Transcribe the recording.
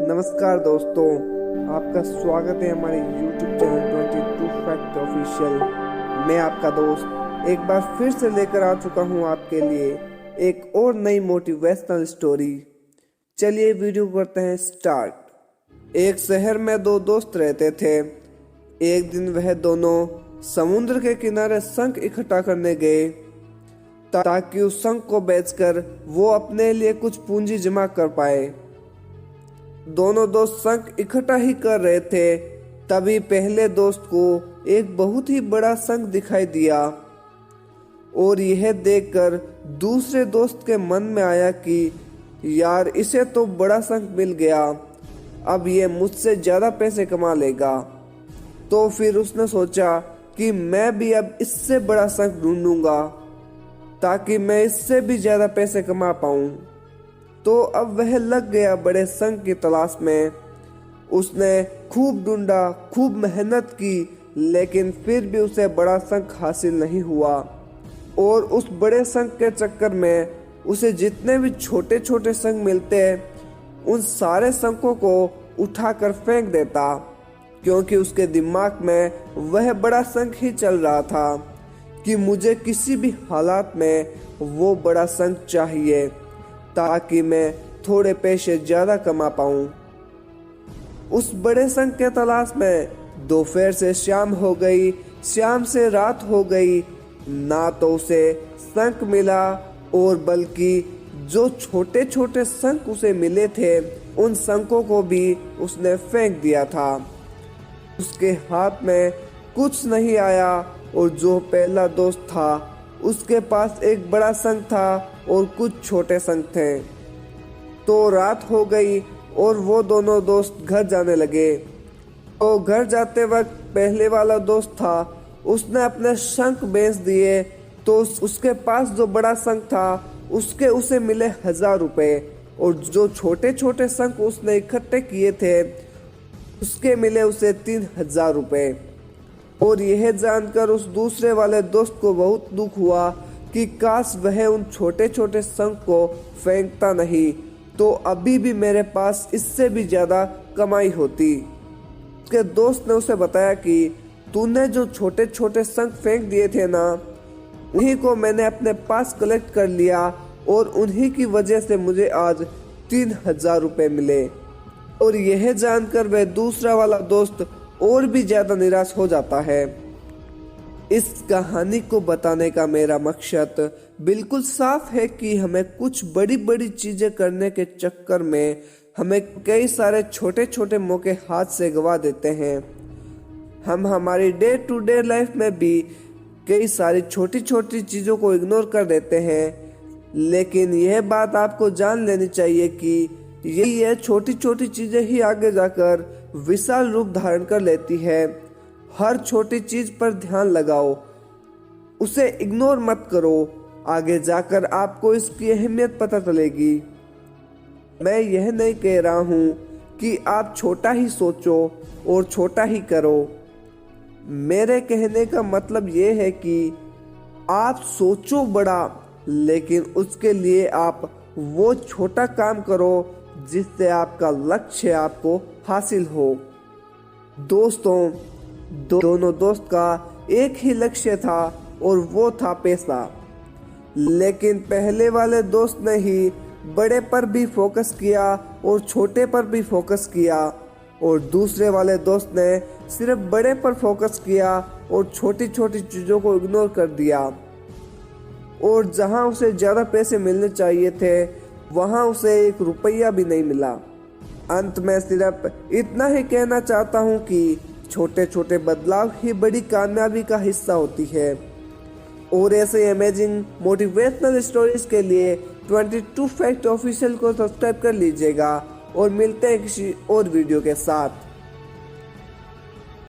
नमस्कार दोस्तों, आपका स्वागत है हमारे YouTube चैनल 22 फैक्ट ऑफिशियल। मैं आपका दोस्त एक बार फिर से लेकर आ चुका हूं आपके लिए एक और नई मोटिवेशनल स्टोरी। चलिए वीडियो करते हैं स्टार्ट। एक शहर में दो दोस्त रहते थे। एक दिन वह दोनों समुद्र के किनारे शंख इकट्ठा करने गए ताकि उस शंख को बेचकर वो अपने लिए कुछ पूंजी जमा कर पाए। दोनों दोस्त शंख इकट्ठा ही कर रहे थे, तभी पहले दोस्त को एक बहुत ही बड़ा शंख दिखाई दिया और यह देखकर दूसरे दोस्त के मन में आया कि यार, इसे तो बड़ा शंख मिल गया, अब ये मुझसे ज़्यादा पैसे कमा लेगा। तो फिर उसने सोचा कि मैं भी अब इससे बड़ा शंख ढूंढूंगा ताकि मैं इससे भी ज़्यादा पैसे कमा पाऊं। तो अब वह लग गया बड़े शंख की तलाश में। उसने खूब ढूंढा, खूब मेहनत की, लेकिन फिर भी उसे बड़ा शंख हासिल नहीं हुआ। और उस बड़े शंख के चक्कर में उसे जितने भी छोटे छोटे शंख मिलते उन सारे शंखों को उठाकर फेंक देता, क्योंकि उसके दिमाग में वह बड़ा शंख ही चल रहा था कि मुझे किसी भी हालात में वो बड़ा शंख चाहिए ताकि मैं थोड़े पैसे ज्यादा कमा पाऊं। उस बड़े शंख के तलाश में दोपहर से शाम हो गई, शाम से रात हो गई, ना तो उसे शंख मिला और बल्कि जो छोटे छोटे शंख उसे मिले थे उन शंखों को भी उसने फेंक दिया था। उसके हाथ में कुछ नहीं आया और जो पहला दोस्त था उसके पास एक बड़ा शंख था और कुछ छोटे शंख थे। तो रात हो गई और वो दोनों दोस्त घर जाने लगे। तो घर जाते वक्त पहले वाला दोस्त था, उसने अपने शंख बेच दिए, तो उसके पास जो बड़ा शंख था उसके उसे मिले 1000 रुपए और जो छोटे छोटे शंख उसने इकट्ठे किए थे उसके मिले उसे 3000 रुपए। और यह जानकर उस दूसरे वाले दोस्त को बहुत दुख हुआ कि काश वह उन छोटे छोटे शंख को फेंकता नहीं तो अभी भी मेरे पास इससे भी ज़्यादा कमाई होती। उसके दोस्त ने उसे बताया कि तूने जो छोटे छोटे शंख फेंक दिए थे ना, उन्हीं को मैंने अपने पास कलेक्ट कर लिया और उन्हीं की वजह से मुझे आज 3000 रुपये मिले। और यह जानकर वह दूसरा वाला दोस्त और भी ज्यादा निराश हो जाता है। इस कहानी को बताने का मेरा मकसद बिल्कुल साफ है कि हमें कुछ बड़ी बड़ी चीजें करने के चक्कर में हमें कई सारे छोटे छोटे मौके हाथ से गवा देते हैं। हम हमारी डे टू डे लाइफ में भी कई सारी छोटी छोटी चीजों को इग्नोर कर देते हैं, लेकिन यह बात आपको जान लेनी चाहिए कि ये छोटी छोटी चीजें ही आगे जाकर विशाल रूप धारण कर लेती है। हर छोटी चीज पर ध्यान लगाओ, उसे इग्नोर मत करो, आगे जाकर आपको इसकी अहमियत पता चलेगी। मैं यह नहीं कह रहा हूं कि आप छोटा ही सोचो और छोटा ही करो। मेरे कहने का मतलब यह है कि आप सोचो बड़ा, लेकिन उसके लिए आप वो छोटा काम करो जिससे आपका लक्ष्य आपको हासिल हो। दोस्तों, दोनों दोस्त का एक ही लक्ष्य था और वो था पैसा, लेकिन पहले वाले दोस्त ने ही बड़े पर भी फोकस किया और छोटे पर भी फोकस किया, और दूसरे वाले दोस्त ने सिर्फ बड़े पर फोकस किया और छोटी छोटी चीज़ों को इग्नोर कर दिया। और जहां उसे ज़्यादा पैसे मिलने चाहिए थे वहां उसे 1 रुपया भी नहीं मिला। अंत में सिर्फ इतना ही कहना चाहता हूं कि छोटे छोटे बदलाव ही बड़ी कामयाबी का हिस्सा होती है। और ऐसे अमेजिंग मोटिवेशनल स्टोरीज के लिए 22 फैक्ट ऑफिशियल को सब्सक्राइब कर लीजिएगा और मिलते हैं किसी और वीडियो के साथ।